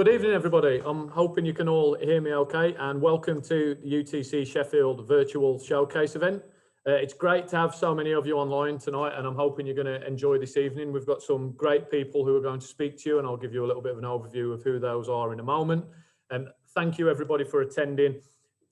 Good evening, everybody. I'm hoping you can all hear me okay, and welcome to the UTC Sheffield virtual showcase event. It's great to have so many of you online tonight, and I'm hoping you're going to enjoy this evening. We've got some great people who are going to speak to you, and I'll give you a little bit of an overview of who those are in a moment. And thank you, everybody, for attending.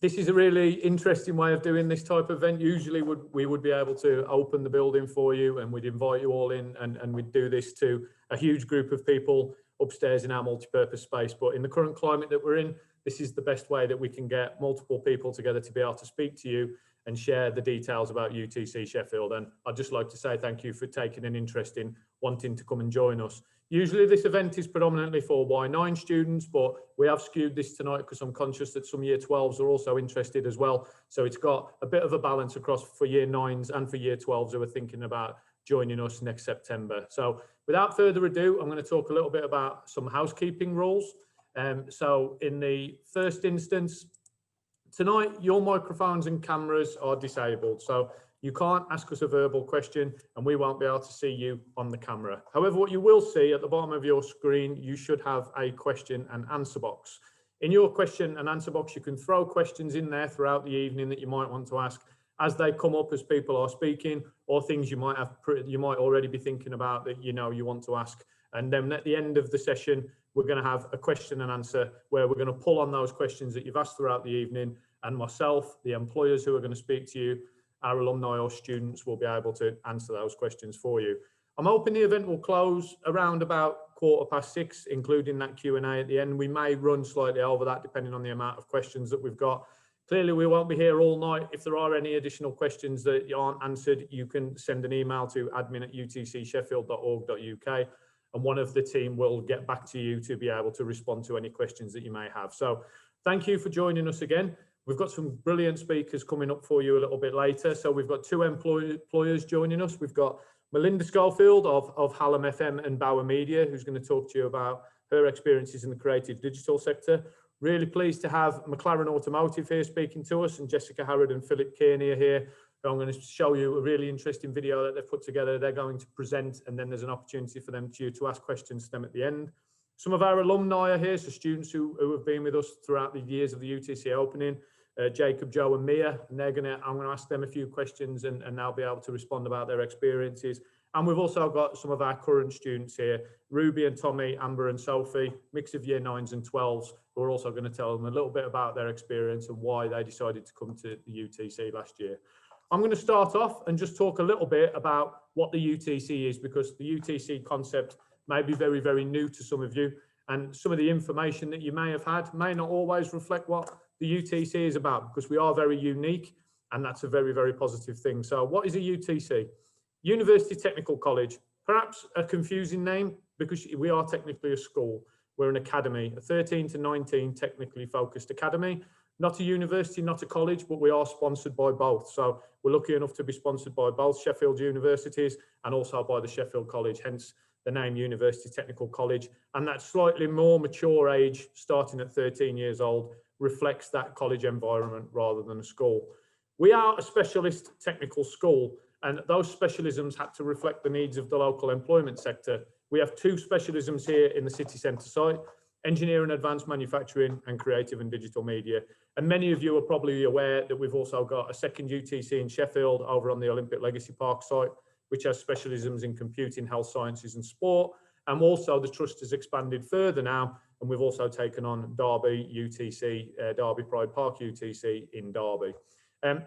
This is a really interesting way of doing this type of event. Usually we would be able to open the building for you, and we'd invite you all in, and we'd do this to a huge group of people upstairs in our multi-purpose space. But in the current climate that we're in, this is the best way that we can get multiple people together to be able to speak to you and share the details about UTC Sheffield. And I'd just like to say thank you for taking an interest in wanting to come and join us. Usually this event is predominantly for Y9 students, but we have skewed this tonight because I'm conscious that some Year 12s are also interested as well. So it's got a bit of a balance across for Year 9s and for Year 12s who are thinking about joining us next September. So without further ado, I'm going to talk a little bit about some housekeeping rules. So in the first instance, tonight, your microphones and cameras are disabled. So you can't ask us a verbal question and we won't be able to see you on the camera. However, what you will see at the bottom of your screen, you should have a question and answer box. In your question and answer box, you can throw questions in there throughout the evening that you might want to ask as they come up as people are speaking, or things you might already be thinking about that you want to ask. And then at the end of the session, we're going to have a question and answer where we're going to pull on those questions that you've asked throughout the evening, and myself, the employers who are going to speak to you, our alumni or students will be able to answer those questions for you. I'm hoping the event will close around about 6:15, including that Q&A at the end. We may run slightly over that depending on the amount of questions that we've got. Clearly, we won't be here all night. If there are any additional questions that aren't answered, you can send an email to admin@utcsheffield.org.uk, and one of the team will get back to you to be able to respond to any questions that you may have. So thank you for joining us again. We've got some brilliant speakers coming up for you a little bit later. So we've got two employers joining us. We've got Melinda Schofield of Hallam FM and Bauer Media, who's going to talk to you about her experiences in the creative digital sector. Really pleased to have McLaren Automotive here speaking to us, and Jessica Harrod and Philip Kearney are here. I'm going to show you a really interesting video that they've put together. They're going to present, and then there's an opportunity for them to ask questions to them at the end. Some of our alumni are here, so students who have been with us throughout the years of the UTC opening. Jacob, Joe and Mia, and I'm going to ask them a few questions and they'll be able to respond about their experiences. And we've also got some of our current students here, Ruby and Tommy, Amber and Sophie, mix of Year 9s and 12s, who are also going to tell them a little bit about their experience and why they decided to come to the UTC last year. I'm going to start off and just talk a little bit about what the UTC is, because the UTC concept may be very, very new to some of you, and some of the information that you may have had may not always reflect what the UTC is about, because we are very unique, and that's a very, very positive thing. So what is a UTC? University Technical College, perhaps a confusing name because we are technically a school. We're an academy, a 13 to 19 technically focused academy, not a university, not a college, but we are sponsored by both. So we're lucky enough to be sponsored by both Sheffield universities and also by the Sheffield College, hence the name University Technical College. And that slightly more mature age, starting at 13 years old, reflects that college environment rather than a school. We are a specialist technical school, and those specialisms had to reflect the needs of the local employment sector. We have two specialisms here in the city centre site: engineering, advanced manufacturing, and creative and digital media. And many of you are probably aware that we've also got a second UTC in Sheffield over on the Olympic Legacy Park site, which has specialisms in computing, health sciences and sport. And also the trust has expanded further now, and we've also taken on Derby UTC, Derby Pride Park UTC in Derby.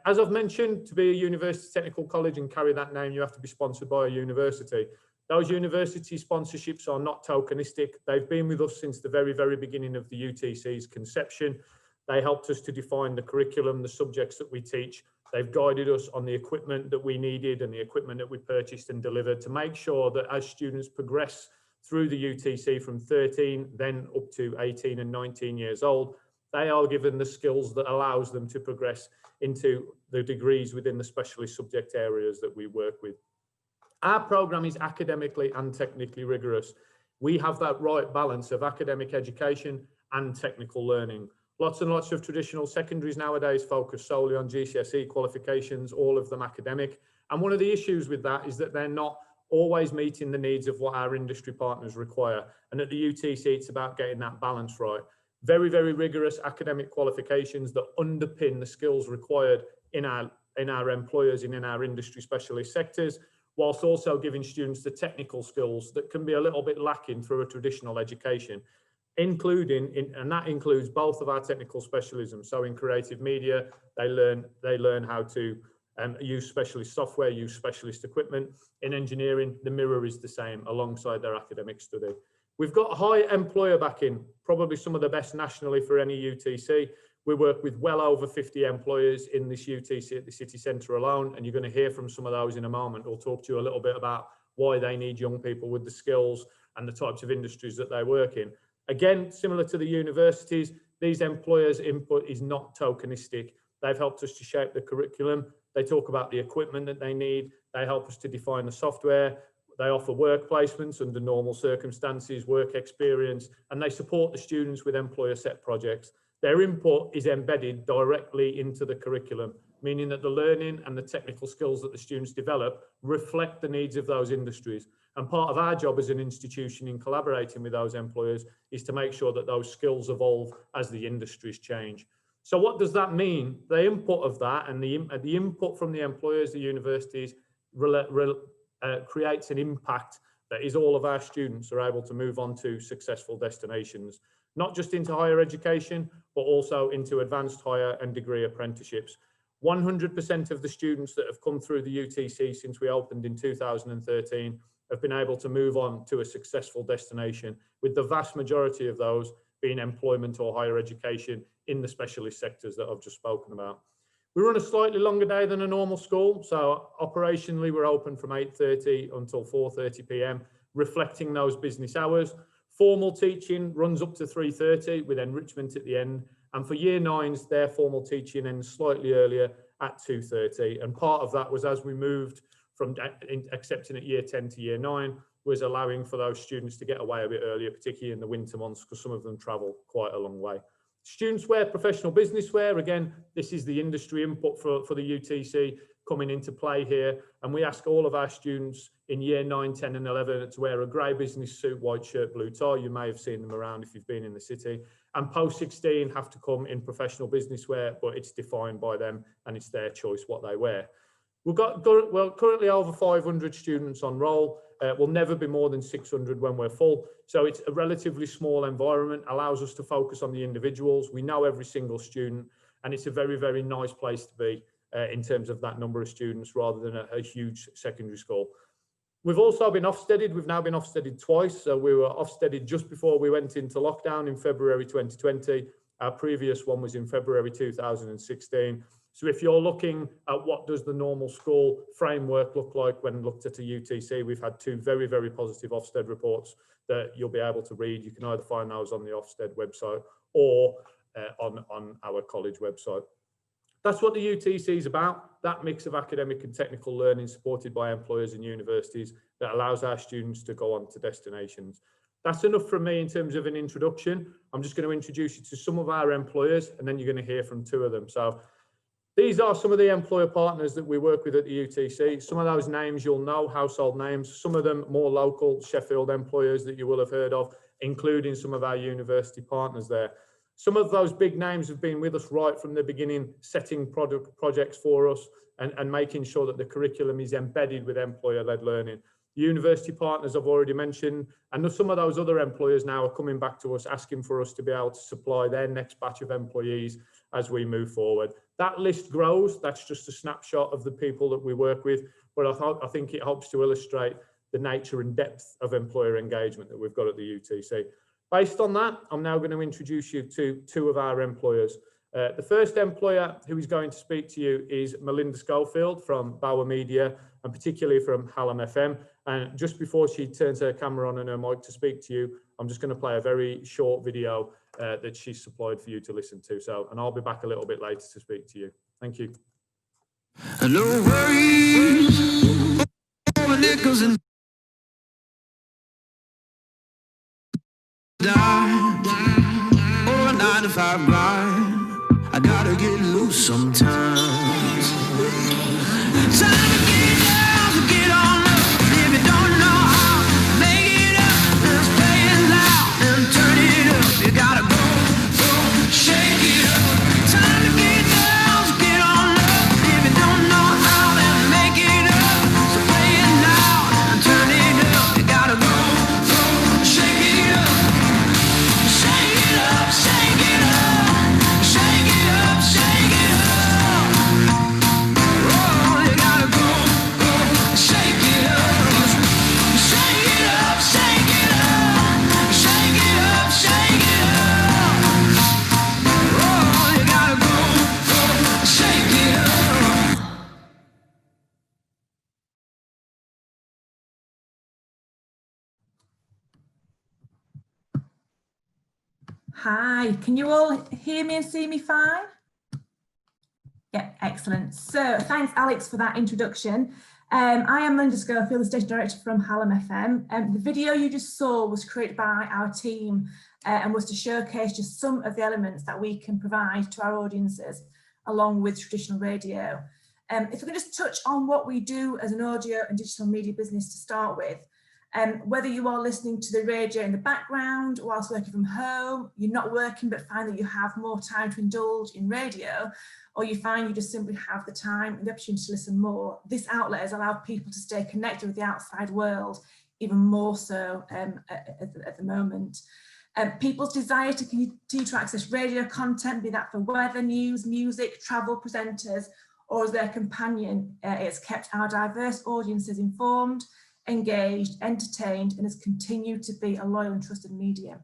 As I've mentioned, to be a university technical college and carry that name, you have to be sponsored by a university. Those university sponsorships are not tokenistic. They've been with us since the very, very beginning of the UTC's conception. They helped us to define the curriculum, the subjects that we teach. They've guided us on the equipment that we needed and the equipment that we purchased and delivered to make sure that as students progress through the UTC from 13, then up to 18 and 19 years old, they are given the skills that allows them to progress into the degrees within the specialist subject areas that we work with. Our programme is academically and technically rigorous. We have that right balance of academic education and technical learning. Lots and lots of traditional secondaries nowadays focus solely on GCSE qualifications, all of them academic. And one of the issues with that is that they're not always meeting the needs of what our industry partners require. And at the UTC, it's about getting that balance right. Very, very rigorous academic qualifications that underpin the skills required in our employers and in our industry specialist sectors, whilst also giving students the technical skills that can be a little bit lacking through a traditional education, and that includes both of our technical specialisms. So in creative media, they learn how to use specialist software, use specialist equipment. In engineering, the mirror is the same alongside their academic study. We've got high employer backing, probably some of the best nationally for any UTC. We work with well over 50 employers in this UTC at the city centre alone, and you're going to hear from some of those in a moment. We'll talk to you a little bit about why they need young people with the skills and the types of industries that they work in. Again, similar to the universities, these employers' input is not tokenistic. They've helped us to shape the curriculum. They talk about the equipment that they need. They help us to define the software. They offer work placements under normal circumstances, work experience, and they support the students with employer-set projects. Their input is embedded directly into the curriculum, meaning that the learning and the technical skills that the students develop reflect the needs of those industries. And part of our job as an institution in collaborating with those employers is to make sure that those skills evolve as the industries change. So what does that mean? The input of that and the input from the employers, the universities, creates an impact that is all of our students are able to move on to successful destinations, not just into higher education, but also into advanced higher and degree apprenticeships. 100% of the students that have come through the UTC since we opened in 2013 have been able to move on to a successful destination, with the vast majority of those being employment or higher education in the specialist sectors that I've just spoken about. We run a slightly longer day than a normal school. So operationally, we're open from 8:30 until 4:30 p.m, reflecting those business hours. Formal teaching runs up to 3:30 with enrichment at the end. And for year nines, their formal teaching ends slightly earlier at 2:30. And part of that was as we moved from accepting at year 10 to year 9, was allowing for those students to get away a bit earlier, particularly in the winter months, because some of them travel quite a long way. Students wear professional business wear. Again, this is the industry input for the UTC coming into play here. And we ask all of our students in year 9, 10 and 11 to wear a grey business suit, white shirt, blue tie. You may have seen them around if you've been in the city. And post 16 have to come in professional business wear, but it's defined by them and it's their choice what they wear. We've got, well, currently over 500 students on roll. Will never be more than 600 when we're full. So it's a relatively small environment, allows us to focus on the individuals. We know every single student, and it's a very, very nice place to be in terms of that number of students rather than a huge secondary school. We've also been Ofsteded. We've now been Ofsteded twice. So we were Ofsteded just before we went into lockdown in February 2020. Our previous one was in February 2016. So if you're looking at what does the normal school framework look like when looked at a UTC, we've had 2 very, very positive Ofsted reports that you'll be able to read. You can either find those on the Ofsted website or on our college website. That's what the UTC is about, that mix of academic and technical learning supported by employers and universities that allows our students to go on to destinations. That's enough from me in terms of an introduction. I'm just going to introduce you to some of our employers, and then you're going to hear from 2 of them. So these are some of the employer partners that we work with at the UTC. Some of those names you'll know, household names, some of them more local Sheffield employers that you will have heard of, including some of our university partners there. Some of those big names have been with us right from the beginning, setting projects for us and making sure that the curriculum is embedded with employer-led learning. The university partners I've already mentioned, and some of those other employers now are coming back to us asking for us to be able to supply their next batch of employees as we move forward. That list grows. That's just a snapshot of the people that we work with, but I think it helps to illustrate the nature and depth of employer engagement that we've got at the UTC. Based on that, I'm now going to introduce you to 2 of our employers. The first employer who is going to speak to you is Melinda Schofield from Bauer Media, and particularly from Hallam FM. And just before she turns her camera on and her mic to speak to you, I'm just going to play a very short video that she's supplied for you to listen to. So, and I'll be back a little bit later to speak to you. Thank you. No worries, nickels and dime, or a 9-to-5 grind. I gotta get loose sometimes. Time to get down, to get on up. If you don't Hi, can you all hear me and see me fine? Yeah, excellent. So thanks, Alex, for that introduction. I am Linda Schofield, the Station Director from Hallam FM. The video you just saw was created by our team and was to showcase just some of the elements that we can provide to our audiences along with traditional radio. If we can just touch on what we do as an audio and digital media business to start with. Whether you are listening to the radio in the background whilst working from home, you're not working but find that you have more time to indulge in radio, or you find you just simply have the time and the opportunity to listen more, this outlet has allowed people to stay connected with the outside world, even more so at the moment. People's desire to continue to access radio content, be that for weather, news, music, travel presenters, or as their companion, it's kept our diverse audiences informed, engaged, entertained, and has continued to be a loyal and trusted medium.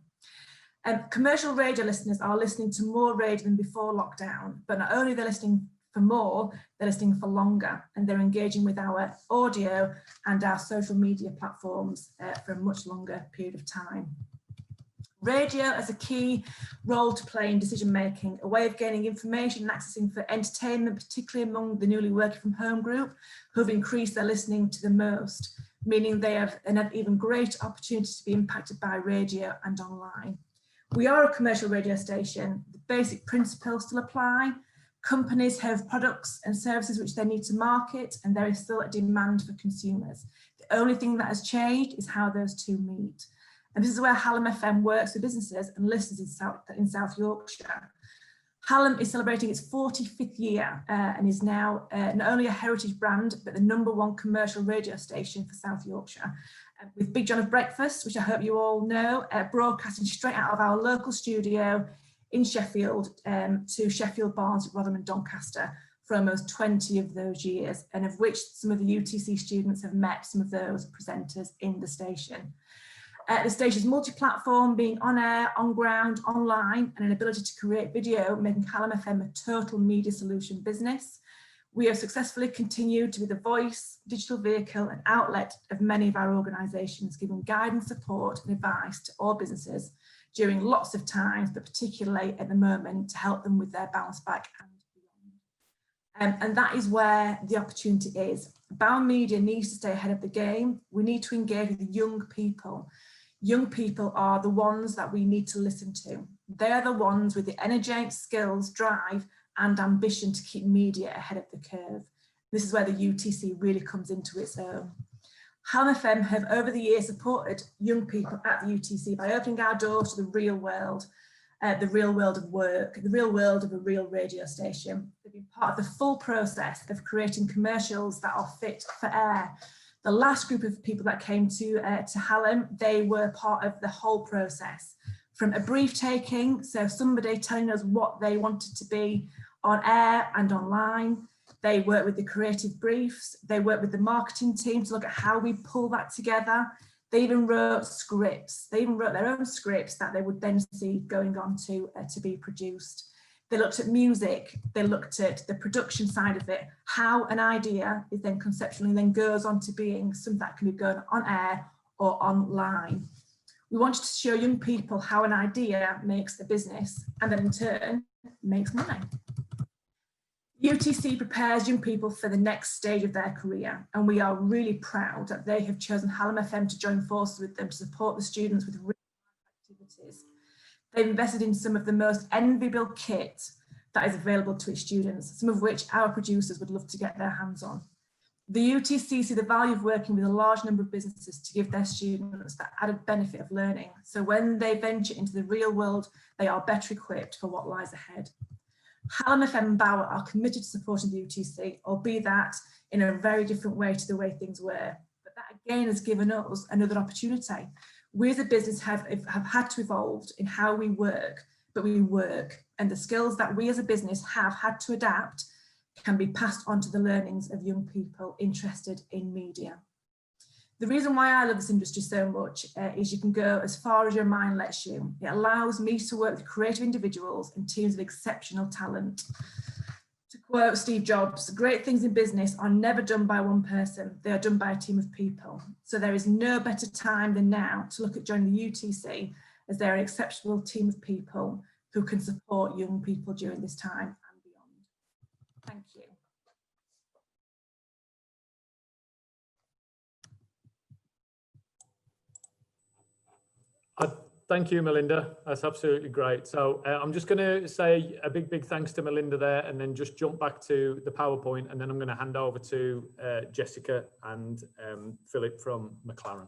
Commercial radio listeners are listening to more radio than before lockdown, but not only they're listening for more, they're listening for longer, and they're engaging with our audio and our social media platforms for a much longer period of time. Radio has a key role to play in decision making, a way of gaining information and accessing for entertainment, particularly among the newly working from home group who have increased their listening to the most, meaning they have an even greater opportunity to be impacted by radio and online. We are a commercial radio station. The basic principles still apply. Companies have products and services which they need to market, and there is still a demand for consumers. The only thing that has changed is how those two meet. And this is where Hallam FM works with businesses and listeners in South Yorkshire. Hallam is celebrating its 45th year and is now not only a heritage brand, but the #1 commercial radio station for South Yorkshire. With Big John of Breakfast, which I hope you all know, broadcasting straight out of our local studio in Sheffield to Sheffield, Barnes, Rotherham and Doncaster for almost 20 of those years, and of which some of the UTC students have met some of those presenters in the station. The station's multi-platform, being on air, on ground, online, and an ability to create video, making Hallam FM a total media solution business. We have successfully continued to be the voice, digital vehicle and outlet of many of our organisations, giving guidance, support and advice to all businesses during lots of times, but particularly at the moment to help them with their bounce back and beyond. And that is where the opportunity is. Bauer Media needs to stay ahead of the game. We need to engage with young people. Young people are the ones that we need to listen to. They're the ones with the energy, skills, drive and ambition to keep media ahead of the curve. This is where the UTC really comes into its own. Hallam FM have over the years supported young people at the UTC by opening our doors to the real world of work, the real world of a real radio station. They've been part of the full process of creating commercials that are fit for air. The last group of people that came to Hallam, they were part of the whole process, from a brief taking, so somebody telling us what they wanted to be on air and online. They worked with the creative briefs. They worked with the marketing team to look at how we pull that together. They even wrote scripts. They even wrote their own scripts that they would then see going on to be produced. They looked at music. They looked at the production side of it, how an idea is then conceptually and then goes on to being something that can be going on air or online. We wanted to show young people how an idea makes a business and then in turn makes money. UTC prepares young people for the next stage of their career, and we are really proud that they have chosen Hallam FM to join forces with them to support the students with real activities. They've invested in some of the most enviable kit that is available to its students, some of which our producers would love to get their hands on. The UTC see the value of working with a large number of businesses to give their students that added benefit of learning. So when they venture into the real world, they are better equipped for what lies ahead. Hallam FM and Bauer are committed to supporting the UTC, albeit that in a very different way to the way things were. But that again has given us another opportunity. We as a business have had to evolve in how we work, but we work. And the skills that we as a business have had to adapt can be passed on to the learnings of young people interested in media. The reason why I love this industry so much is you can go as far as your mind lets you. It allows me to work with creative individuals and teams of exceptional talent. To quote Steve Jobs, great things in business are never done by one person, they are done by a team of people. So there is no better time than now to look at joining the UTC as they're an exceptional team of people who can support young people during this time and beyond. Thank you. Thank you, Melinda. That's absolutely great. So I'm just going to say a big thanks to Melinda there, and then just jump back to the PowerPoint, and then I'm going to hand over to Jessica and Philip from McLaren.